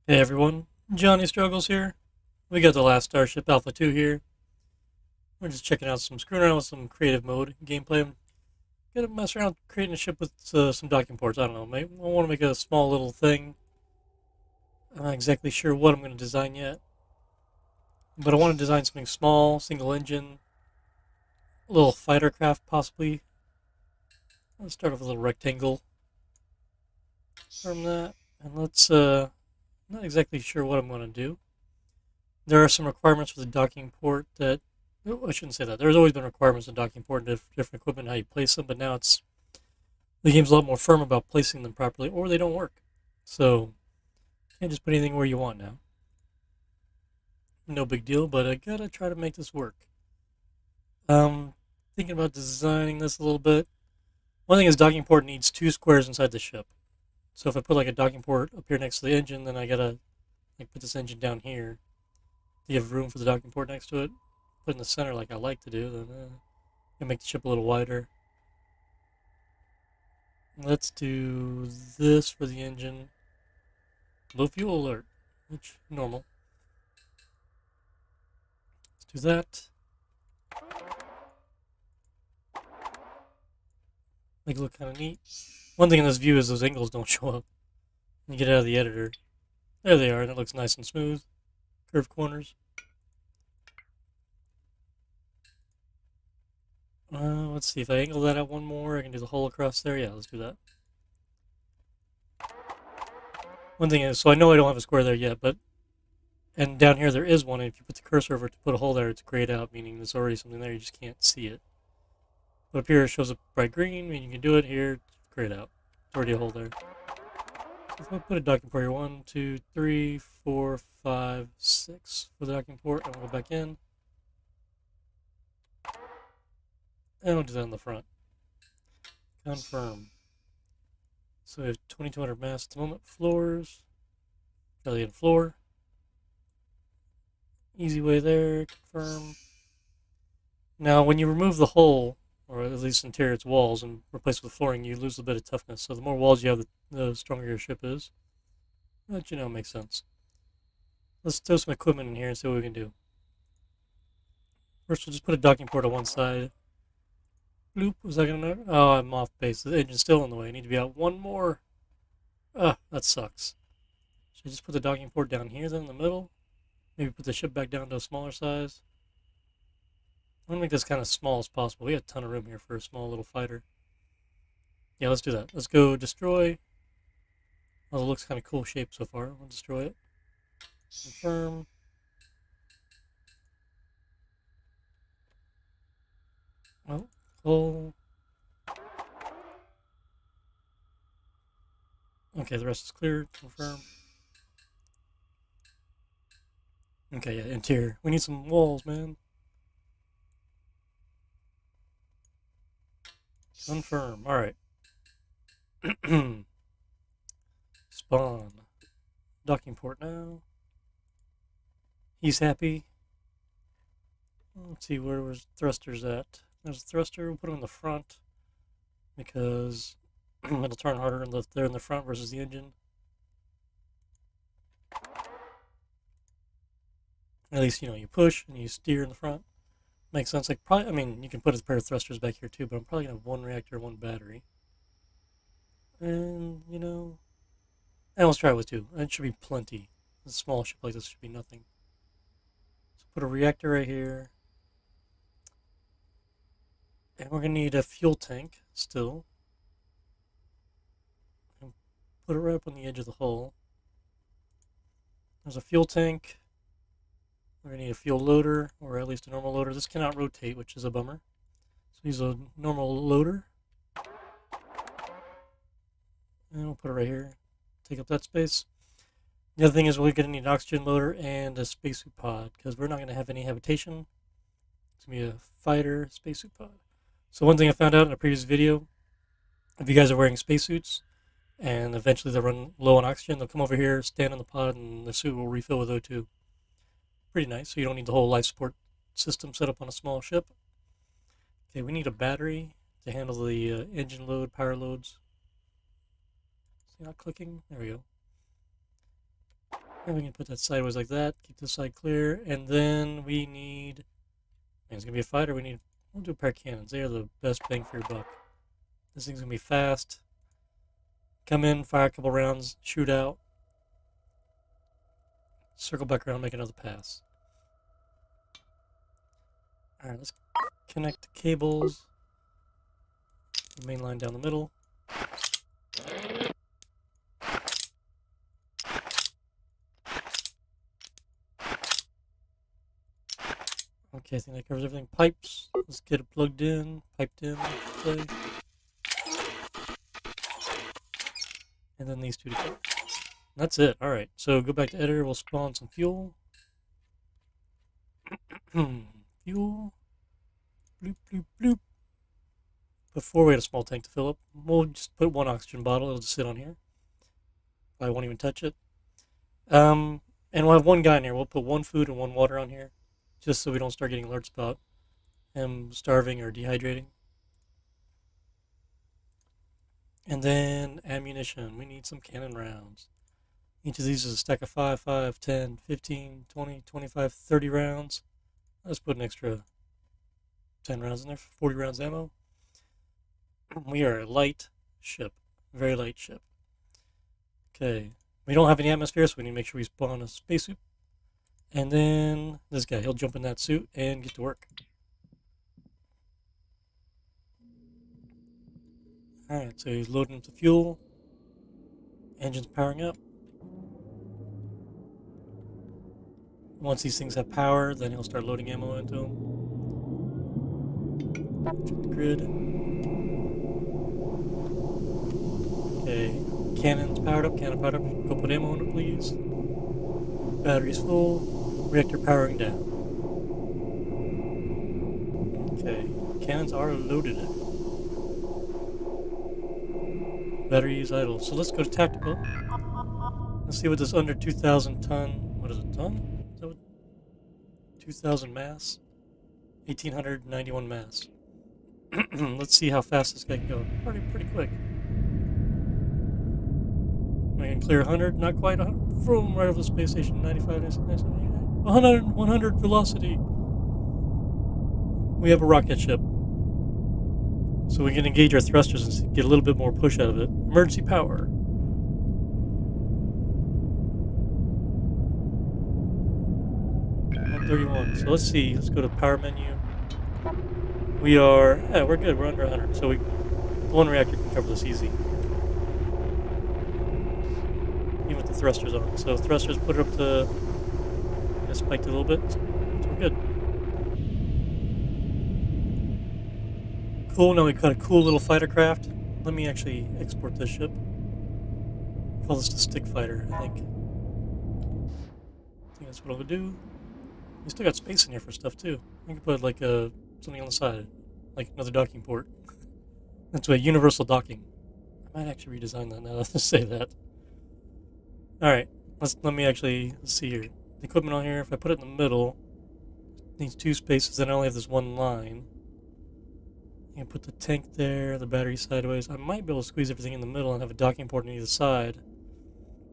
Hey everyone, Johnny Struggles here. We got the Last Starship Alpha 2 here. We're just checking out screwing around with some creative mode gameplay. I'm gonna mess around creating a ship with some docking ports. I don't know, maybe I want to make a small little thing. I'm not exactly sure what I'm going to design yet, but I want to design something small, single engine, a little fighter craft possibly. Let's start off with a little rectangle from that, and not exactly sure what I'm going to do. There are some requirements for the docking port that I shouldn't say that. There's always been requirements in docking port and different equipment, how you place them, but now the game's a lot more firm about placing them properly, or they don't work. So you can't just put anything where you want now. No big deal, but I gotta try to make this work. Um, Thinking about designing this a little bit. One thing is docking port needs two squares inside the ship. So if I put like a docking port up here next to the engine, then I gotta like put this engine down here. Do you have room for the docking port next to it? Put in the center like I like to do, then and make the ship a little wider. Let's do this for the engine. Low fuel alert, which normal. Let's do that. Make it look kind of neat. One thing in this view is those angles don't show up. When you get out of the editor. There they are, and it looks nice and smooth. Curved corners. Let's see, if I angle that out one more, I can do the hole across there. Yeah, let's do that. One thing is, so I know I don't have a square there yet, and down here there is one, and if you put the cursor over to put a hole there, it's grayed out, meaning there's already something there, you just can't see it. But up here it shows up bright green, meaning you can do it. Here, grayed out. There's already a hole there. So if I put a docking port here, 1, 2, 3, 4, 5, 6 for the docking port, and we'll go back in. And we'll do that in the front. Confirm. So we have 2200 mass at the moment. Floors. Belly and floor. Easy way there. Confirm. Now, when you remove the hole, or at least interior its walls, and replace it with flooring, you lose a bit of toughness. So the more walls you have, the stronger your ship is. That, makes sense. Let's throw some equipment in here and see what we can do. First, we'll just put a docking port on one side. Bloop. Was that gonna? Oh, I'm off base. The engine's still in the way. I need to be out one more. Ah, that sucks. Should I just put the docking port down here then in the middle? Maybe put the ship back down to a smaller size. I want to make this kind of small as possible. We have a ton of room here for a small little fighter. Yeah, let's do that. Let's go destroy. Well, it looks kind of cool shape so far. We'll destroy it. Confirm. Oh, hull. Okay, the rest is clear. Confirm. Okay, yeah, interior. We need some walls, man. Confirm. Alright. Spawn. Docking port now. He's happy. Let's see, where was thrusters at? There's a thruster. We'll put him in the front because it'll turn harder there in the front versus the engine. At least, you push and you steer in the front. Makes sense. Like, probably, I mean, you can put a pair of thrusters back here too, but I'm probably going to have one reactor, one battery. And, and let's try it with two. That should be plenty. A small ship like this should be nothing. So put a reactor right here. And we're going to need a fuel tank still. And put it right up on the edge of the hull. There's a fuel tank. We're going to need a fuel loader, or at least a normal loader. This cannot rotate, which is a bummer. So use a normal loader. And we'll put it right here. Take up that space. The other thing is we're going to need an oxygen loader and a spacesuit pod, because we're not going to have any habitation. It's going to be a fighter spacesuit pod. So one thing I found out in a previous video, if you guys are wearing spacesuits, and eventually they run low on oxygen, they'll come over here, stand on the pod, and the suit will refill with O2. Pretty nice, so you don't need the whole life support system set up on a small ship. Okay, we need a battery to handle the engine load, power loads. Is it not clicking? There we go. And we can put that sideways like that. Keep this side clear. And then we need... Man, it's going to be a fighter. We'll do a pair of cannons. They are the best bang for your buck. This thing's going to be fast. Come in, fire a couple rounds, shoot out. Circle back around, make another pass. Alright, let's connect the cables. The main line down the middle. Okay, I think that covers everything. Pipes. Let's get it plugged in, piped in, play. And then these two together. That's it. Alright, so go back to editor. We'll spawn some fuel. Fuel. Bloop, bloop, bloop. Before we had a small tank to fill up, we'll just put one oxygen bottle. It'll just sit on here. I won't even touch it. And we'll have one guy in here. We'll put one food and one water on here, just so we don't start getting alerts about him starving or dehydrating. And then ammunition. We need some cannon rounds. Each of these is a stack of 5, 5, 10, 15, 20, 25, 30 rounds. Let's put an extra 10 rounds in there for 40 rounds ammo. We are a light ship. Very light ship. Okay. We don't have any atmosphere, so we need to make sure we spawn a spacesuit. And then this guy, he'll jump in that suit and get to work. Alright, so he's loading up the fuel. Engine's powering up. Once these things have power, then he'll start loading ammo into them. Check the grid. Okay, cannon's powered up, cannon powered up. Go put ammo in it, please. Battery's full. Reactor powering down. Okay, cannons are loaded. Battery is idle. So let's go to tactical. Let's see what this under 2,000 ton. What is it, ton? Is that what? 2,000 mass? 1,891 mass. Let's see how fast this guy can go. Pretty quick. We can clear 100, not quite 100. Vroom, right over the space station. 95, 96, 100 velocity. We have a rocket ship. So we can engage our thrusters and get a little bit more push out of it. Emergency power. 131. So let's see. Let's go to power menu. We're good. We're under 100. So one reactor can cover this easy. Even with the thrusters on. So thrusters put it up to... I spiked it a little bit. So we're good. Cool. Now we've got a cool little fighter craft. Let me actually export this ship. Call this the stick fighter, I think. I think that's what I'll do. We still got space in here for stuff too. We can put like something on the side, like another docking port. That's a universal docking. I might actually redesign that now that I say that. All right, let's see here. The equipment on here. If I put it in the middle, it needs 2 spaces. Then I only have this one line. You can put the tank there, the battery sideways. I might be able to squeeze everything in the middle and have a docking port on either side.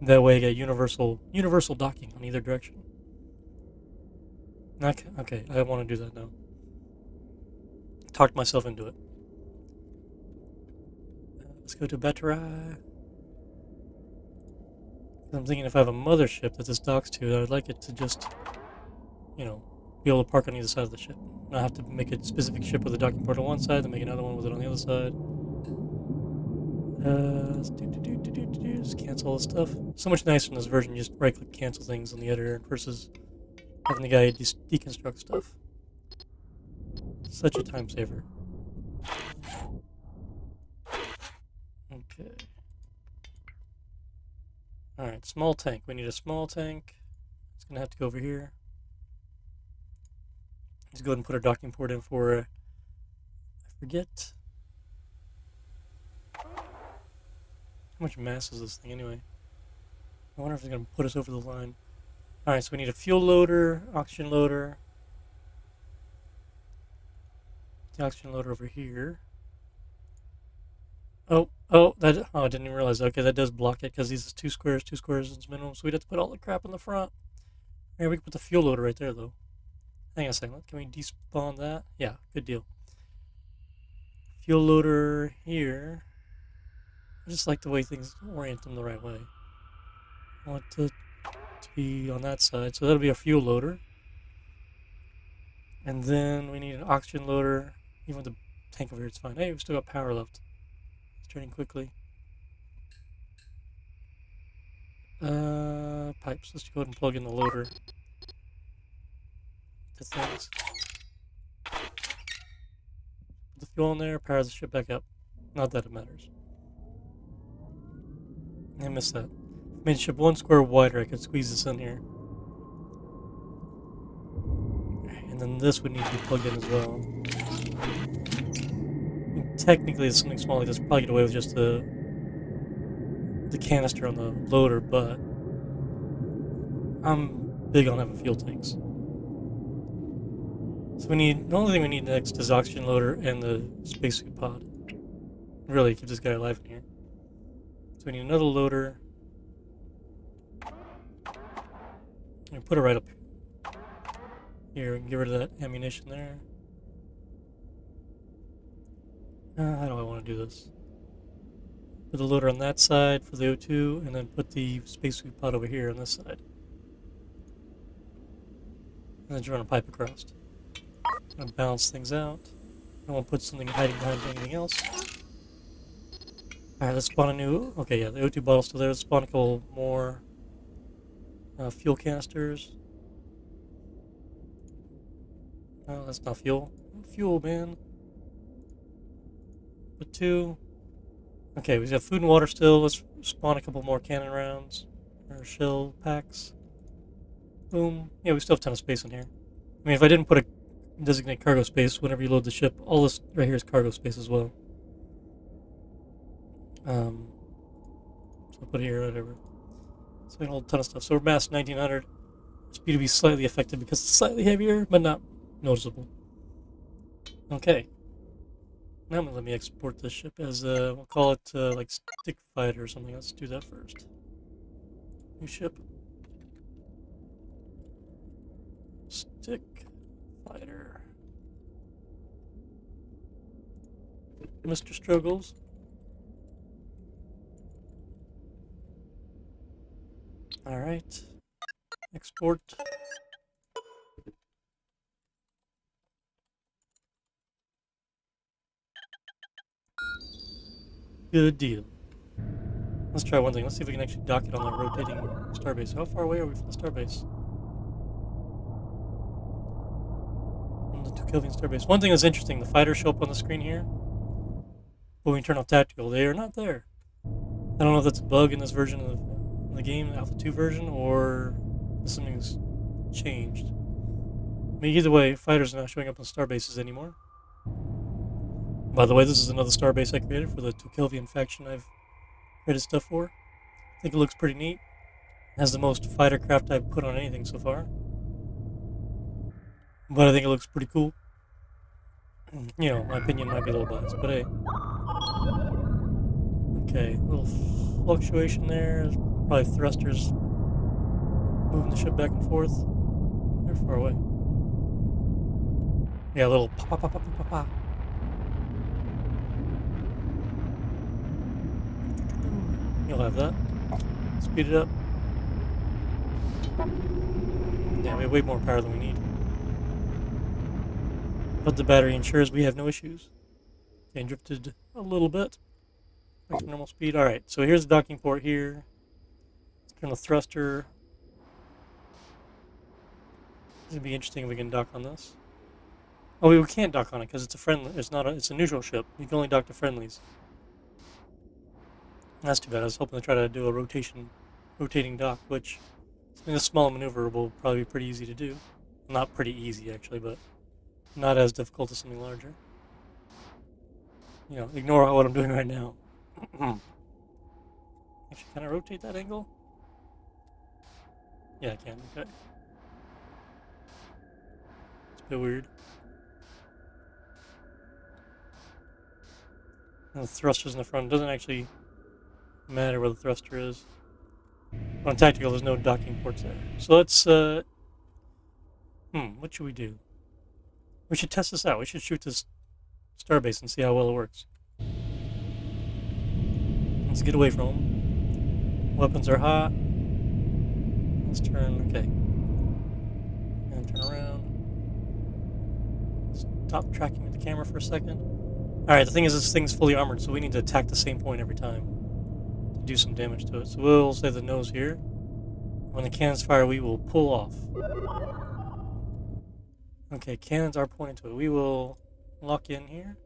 That way I get universal docking on either direction. Okay, I want to do that now. Talked myself into it. Let's go to battery. I'm thinking if I have a mothership that this docks to, I would like it to just, be able to park on either side of the ship. Not have to make a specific ship with a docking port on one side, then make another one with it on the other side. Just cancel all this stuff. So much nicer in this version, just right-click cancel things on the editor versus having the guy deconstruct stuff. Such a time saver. Okay. Alright, small tank. We need a small tank. It's going to have to go over here. Let's go ahead and put our docking port in for, I forget. How much mass is this thing anyway? I wonder if it's going to put us over the line. Alright, so we need a fuel loader, oxygen loader. The oxygen loader over here. Oh, Oh, I didn't even realize. Okay, that does block it because these is two squares is minimum. So we'd have to put all the crap in the front. Here, we can put the fuel loader right there, though. Hang on a second. Can we despawn that? Yeah, good deal. Fuel loader here. I just like the way things orient them the right way. I want it to be on that side, so that'll be a fuel loader. And then we need an oxygen loader. Even with the tank over here, it's fine. Hey, we've still got power left. It's turning quickly. Pipes. Let's go ahead and plug in the loader. The things. Put the fuel in there, power the ship back up. Not that it matters. I missed that. Made the ship one square wider, I could squeeze this in here. And then this would need to be plugged in as well. I mean, technically, it's something small like this. Probably get away with just the canister on the loader, but I'm big on having fuel tanks. So the only thing we need next is oxygen loader and the spacesuit pod. Really keep this guy alive in here. So we need another loader. We put it right up here. We can get rid of that ammunition there. How do I want to do this? Put the loader on that side for the O2, and then put the spacesuit pod over here on this side. And then just run a pipe across. Gonna balance things out. I won't put something hiding behind anything else. Alright, let's spawn a new... Okay, yeah, the O2 bottle's still there. Let's spawn a couple more fuel canisters. No, that's not fuel. Fuel, man. Put two. Okay, we got food and water still. Let's spawn a couple more cannon rounds. Or shell packs. Boom. Yeah, we still have a ton of space in here. I mean, if I didn't put a designate cargo space whenever you load the ship, all this right here is cargo space as well. So I'll put it here, whatever. So we can hold a ton of stuff. So we're mass 1900. Speed will be slightly affected because it's slightly heavier, but not noticeable. Okay. Now let me export this ship as, we'll call it, like Stick Fighter or something. Let's do that first. New ship. Stick Fighter. Mr. Struggles. Alright. Export. Good deal. Let's try one thing. Let's see if we can actually dock it on the rotating starbase. How far away are we from the starbase? From the 2 Kelvin starbase. One thing that's interesting, the fighters show up on the screen here. But when we turn off tactical, they are not there. I don't know if that's a bug in this version of the game, the Alpha 2 version, or something's changed. I mean, either way, fighters are not showing up on starbases anymore. By the way, this is another starbase I created for the 2 Kelvin faction I've created stuff for. I think it looks pretty neat. It has the most fighter craft I've put on anything so far. But I think it looks pretty cool. You know, my opinion might be a little biased, but hey. Okay, a little fluctuation there. Probably thrusters moving the ship back and forth. They're far away. Yeah, a little pop, pop, pop, pop, pop, pop. You'll have that. Speed it up. Yeah, we have way more power than we need. But the battery ensures we have no issues. Okay, drifted a little bit. Back to normal speed. Alright, so here's the docking port here. Let's turn the thruster. This would be interesting if we can dock on this. Oh, we can't dock on it because it's a friendly. It's a neutral ship. You can only dock to friendlies. That's too bad. I was hoping to try to do a rotating dock, which something this small and maneuverable will probably be pretty easy to do. Not pretty easy actually, but not as difficult as something larger. You know, ignore what I'm doing right now. Actually, can I rotate that angle? Yeah, I can. Okay. It's a bit weird. And the thruster's in the front. It doesn't actually matter where the thruster is. On tactical, there's no docking ports there. So let's, what should we do? We should test this out. We should shoot this starbase and see how well it works. Let's get away from them. Weapons are hot. Let's turn, okay. And turn around. Stop tracking with the camera for a second. Alright, the thing is this thing's fully armored, so we need to attack the same point every time to do some damage to it. So we'll say the nose here. When the cannons fire, we will pull off. Okay, cannons are pointing to it. We will lock in here.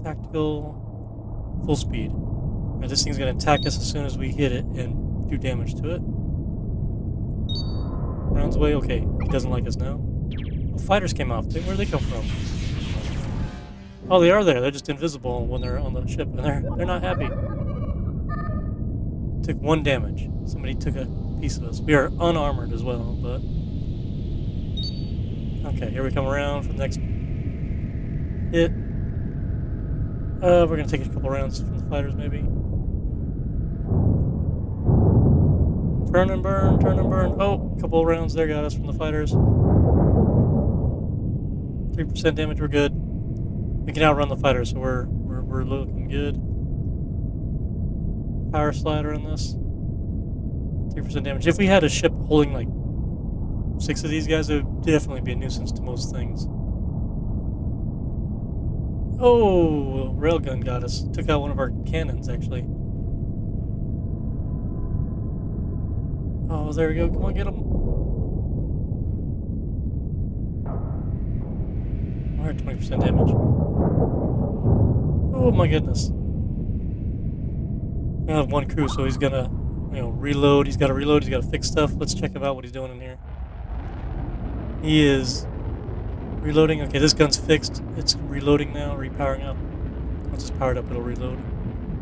Tactical, full speed. Now this thing's going to attack us as soon as we hit it and do damage to it. Rounds away. Okay, he doesn't like us now. Oh, fighters came off. Where'd they come from? Oh, they are there. They're just invisible when they're on the ship, and they're not happy. Took 1 damage. Somebody took a piece of us. We are unarmored as well, but okay. Here we come around for the next hit. We're gonna take a couple rounds from the fighters, maybe. Turn and burn, turn and burn. Oh, a couple rounds there got us from the fighters. 3% damage, we're good. We can outrun the fighters, so we're looking good. Power slider on this. 3% damage. If we had a ship holding like 6 of these guys, it would definitely be a nuisance to most things. Oh, railgun got us. Took out one of our cannons, actually. Oh, there we go. Come on, get him. We're at 20% damage. Oh my goodness. I have 1 crew, so he's gonna, reload. He's got to reload. He's got to fix stuff. Let's check him out. What he's doing in here. He is reloading. Okay, this gun's fixed. It's reloading now. Repowering up. Once it's powered up, it'll reload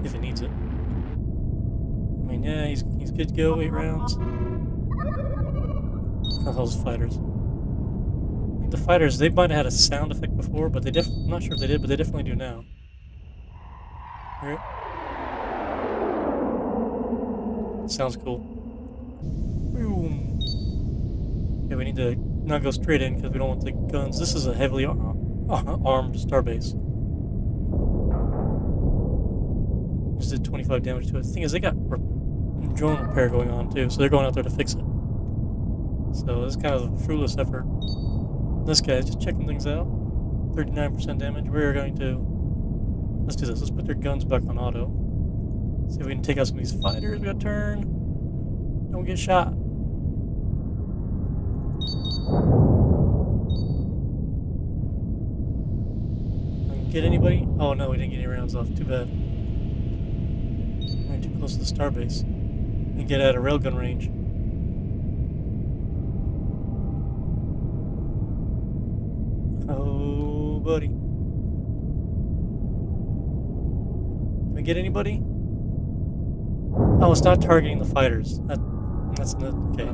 if it needs it. I mean, yeah, he's good to go. 8 rounds. Oh, those fighters. I think the fighters, they might have had a sound effect before, but I'm not sure if they did, but they definitely do now. Right. Sounds cool. Boom. Okay, we need to not go straight in because we don't want the guns. This is a heavily armed starbase. Just did 25 damage to it. The thing is, they got drone repair going on too, so they're going out there to fix it. So this is kind of a fruitless effort. This guy's just checking things out. 39% damage. We're going to... Let's do this. Let's put their guns back on auto. See if we can take out some of these fighters. We got turn. Don't get shot. Get anybody? Oh no, we didn't get any rounds off. Too bad. We're too close to the starbase. We can get out of railgun range. Oh, buddy. Can we get anybody? Oh, it's not targeting the fighters. That's not... Okay.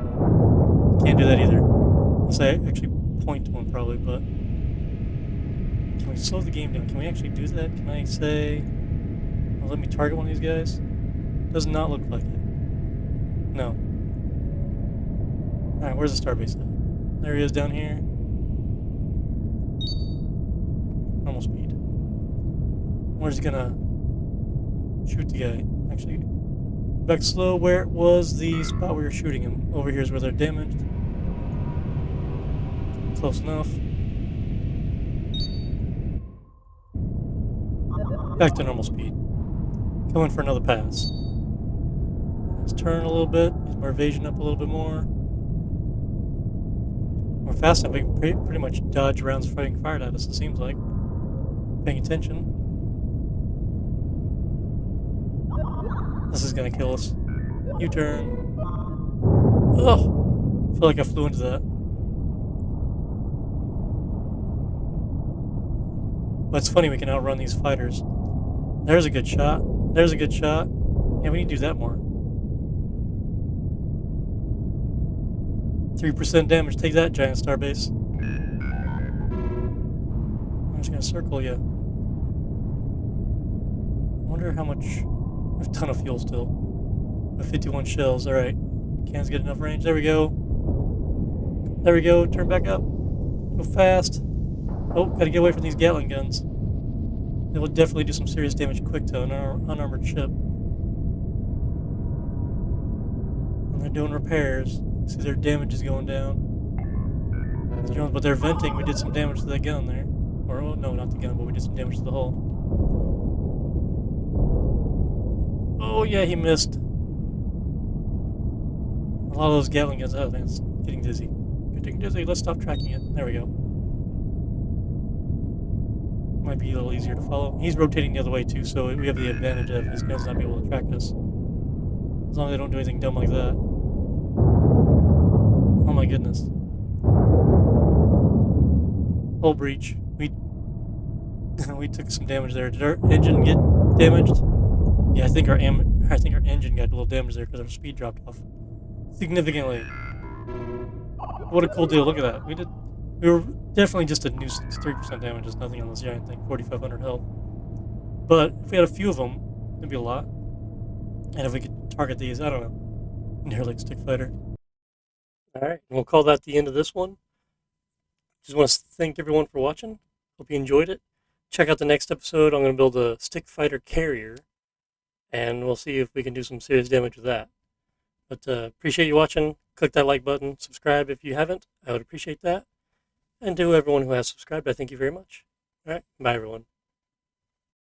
Can't do that either. Unless I actually point to one, probably, but... Can we slow the game down? Can we actually do that? Can I say... Well, let me target one of these guys? Does not look like it. No. Alright, where's the starbase at? There he is down here. Normal speed. We're just gonna shoot the guy. Actually, back slow where it was the spot we were shooting him. Over here is where they're damaged. Close enough. Back to normal speed. Coming for another pass. Let's turn a little bit. Use our evasion up a little bit more. We're fast enough. We can pretty much dodge rounds being fired at us, it seems like. Paying attention. This is gonna kill us. U-turn. Oh! I feel like I flew into that. But it's funny, we can outrun these fighters. There's a good shot. There's a good shot. Yeah, we need to do that more. 3% damage. Take that, giant starbase. I'm just gonna circle you. wonder how much. We have a ton of fuel still. We have 51 shells. All right, cans get enough range. There we go. There we go. Turn back up. Go fast. Oh, gotta get away from these Gatling guns. They will definitely do some serious damage quick to an unarmored ship. And they're doing repairs. See their damage is going down. But they're venting. We did some damage to that gun there. Or, oh, no, not the gun, but we did some damage to the hull. Oh, yeah, he missed. A lot of those Gatling guns. Oh, man, it's getting dizzy. Getting dizzy. Let's stop tracking it. There we go. Might be a little easier to follow. He's rotating the other way too, so we have the advantage of his guns not being able to track us. As long as they don't do anything dumb like that. Oh my goodness. Hull breach. We took some damage there. Did our engine get damaged? Yeah, I think our engine got a little damaged there because our speed dropped off significantly. What a cool deal! Look at that. We were definitely just a nuisance. 3% damage is nothing on this giant thing. 4,500 health. But if we had a few of them, it'd be a lot. And if we could target these, I don't know. They're like stick fighter. All right, we'll call that the end of this one. Just want to thank everyone for watching. Hope you enjoyed it. Check out the next episode. I'm going to build a stick fighter carrier, and we'll see if we can do some serious damage with that. But appreciate you watching. Click that like button. Subscribe if you haven't. I would appreciate that. And to everyone who has subscribed, I thank you very much. All right, bye everyone.